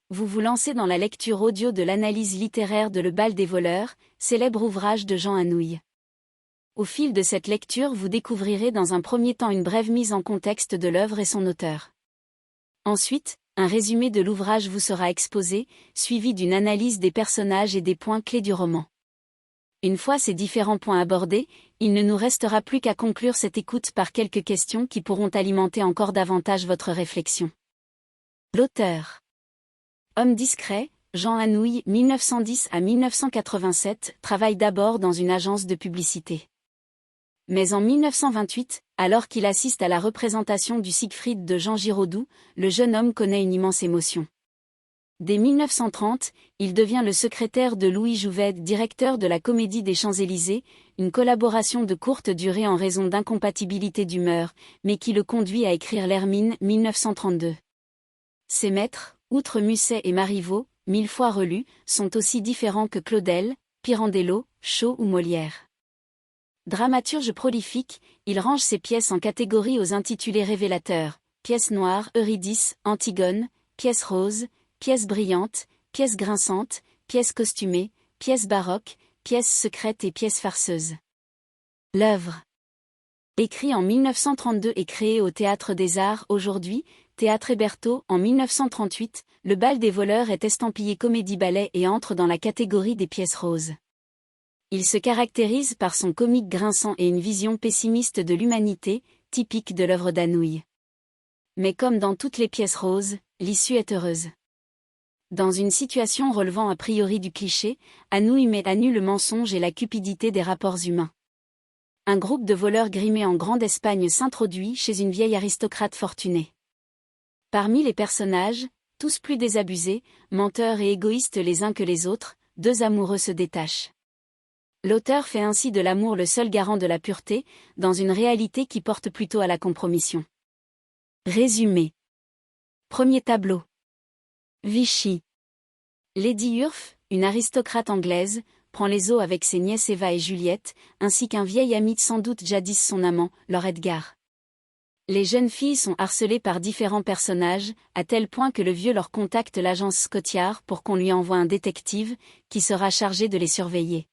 Vous vous lancez dans la lecture audio de l'analyse littéraire de Le Bal des voleurs, célèbre ouvrage de Jean Anouilh. Au fil de cette lecture, vous découvrirez dans un premier temps une brève mise en contexte de l'œuvre et son auteur. Ensuite, un résumé de l'ouvrage vous sera exposé, suivi d'une analyse des personnages et des points clés du roman. Une fois ces différents points abordés, il ne nous restera plus qu'à conclure cette écoute par quelques questions qui pourront alimenter encore davantage votre réflexion. L'auteur. Homme discret, Jean Anouilh, 1910 à 1987, travaille d'abord dans une agence de publicité. Mais en 1928, alors qu'il assiste à la représentation du Siegfried de Jean Giraudoux, le jeune homme connaît une immense émotion. Dès 1930, il devient le secrétaire de Louis Jouvet, directeur de la Comédie des Champs-Élysées, une collaboration de courte durée en raison d'incompatibilité d'humeur, mais qui le conduit à écrire L'Hermine, 1932. Ses maîtres, outre Musset et Marivaux, 1000 fois relus, sont aussi différents que Claudel, Pirandello, Shaw ou Molière. Dramaturge prolifique, il range ses pièces en catégories aux intitulés révélateurs, pièces noires, Eurydice, Antigone, pièces roses, pièces brillantes, pièces grinçantes, pièces costumées, pièces baroques, pièces secrètes et pièces farceuses. L'œuvre. Écrit en 1932 et créé au Théâtre des Arts aujourd'hui, Théâtre Hébertot, en 1938, Le Bal des voleurs est estampillé comédie-ballet et entre dans la catégorie des pièces roses. Il se caractérise par son comique grinçant et une vision pessimiste de l'humanité, typique de l'œuvre d'Anouilh. Mais comme dans toutes les pièces roses, l'issue est heureuse. Dans une situation relevant a priori du cliché, Anouilh met à nu le mensonge et la cupidité des rapports humains. Un groupe de voleurs grimés en Grande Espagne s'introduit chez une vieille aristocrate fortunée. Parmi les personnages, tous plus désabusés, menteurs et égoïstes les uns que les autres, deux amoureux se détachent. L'auteur fait ainsi de l'amour le seul garant de la pureté, dans une réalité qui porte plutôt à la compromission. Résumé. Premier tableau. Vichy. Lady Urf, une aristocrate anglaise, prend les eaux avec ses nièces Eva et Juliette, ainsi qu'un vieil ami sans doute jadis son amant, Lord Edgar. Les jeunes filles sont harcelées par différents personnages, à tel point que le vieux leur contacte l'agence Scott Yard pour qu'on lui envoie un détective, qui sera chargé de les surveiller.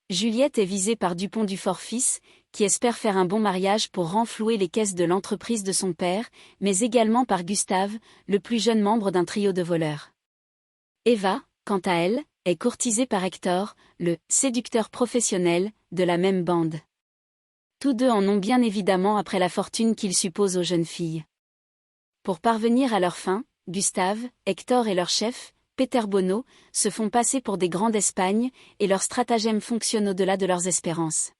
Juliette est visée par Dupont du Fort-Fils, qui espère faire un bon mariage pour renflouer les caisses de l'entreprise de son père, mais également par Gustave, le plus jeune membre d'un trio de voleurs. Eva, quant à elle, est courtisée par Hector, le « séducteur professionnel » de la même bande. Tous deux en ont bien évidemment après la fortune qu'ils supposent aux jeunes filles. Pour parvenir à leur fin, Gustave, Hector et leur chef, Peter Bonneau, se font passer pour des grands d'Espagne, et leur stratagème fonctionne au-delà de leurs espérances.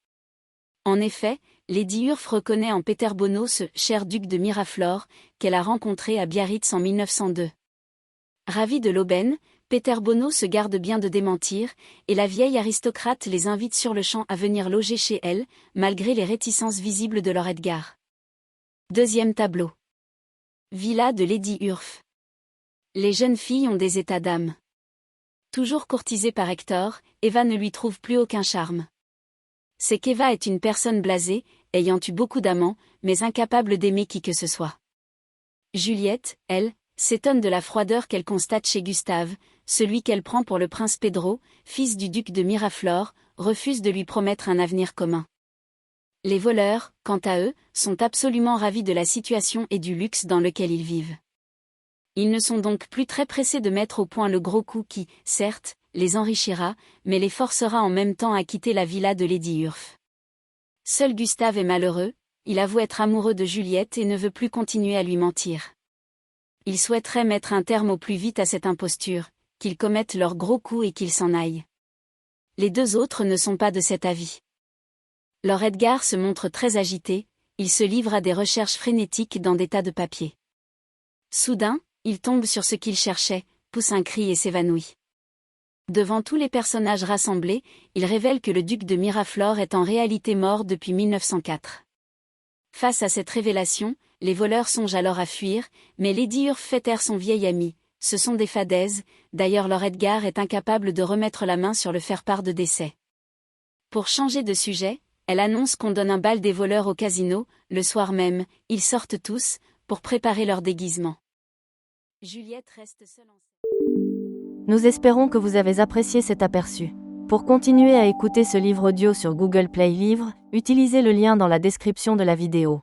En effet, Lady Urf reconnaît en Peter Bonneau ce « cher duc de Miraflore » qu'elle a rencontré à Biarritz en 1902. Ravi de l'aubaine, Peter Bonneau se garde bien de démentir, et la vieille aristocrate les invite sur-le-champ à venir loger chez elle, malgré les réticences visibles de Lord Edgar. Deuxième tableau. Villa de Lady Urf. Les jeunes filles ont des états d'âme. Toujours courtisée par Hector, Eva ne lui trouve plus aucun charme. C'est qu'Eva est une personne blasée, ayant eu beaucoup d'amants, mais incapable d'aimer qui que ce soit. Juliette, elle, s'étonne de la froideur qu'elle constate chez Gustave, celui qu'elle prend pour le prince Pedro, fils du duc de Miraflore, refuse de lui promettre un avenir commun. Les voleurs, quant à eux, sont absolument ravis de la situation et du luxe dans lequel ils vivent. Ils ne sont donc plus très pressés de mettre au point le gros coup qui, certes, les enrichira, mais les forcera en même temps à quitter la villa de Lady Urf. Seul Gustave est malheureux, il avoue être amoureux de Juliette et ne veut plus continuer à lui mentir. Il souhaiterait mettre un terme au plus vite à cette imposture, qu'ils commettent leur gros coup et qu'ils s'en aillent. Les deux autres ne sont pas de cet avis. Lord Edgar se montre très agité, il se livre à des recherches frénétiques dans des tas de papiers. Soudain, il tombe sur ce qu'il cherchait, pousse un cri et s'évanouit. Devant tous les personnages rassemblés, il révèle que le duc de Miraflore est en réalité mort depuis 1904. Face à cette révélation, les voleurs songent alors à fuir, mais Lady Urf fait taire son vieil ami. Ce sont des fadaises, d'ailleurs Lord Edgar est incapable de remettre la main sur le faire-part de décès. Pour changer de sujet, elle annonce qu'on donne un bal des voleurs au casino, le soir même, ils sortent tous, pour préparer leur déguisement. Juliette reste seule en scène. Nous espérons que vous avez apprécié cet aperçu. Pour continuer à écouter ce livre audio sur Google Play Livres, utilisez le lien dans la description de la vidéo.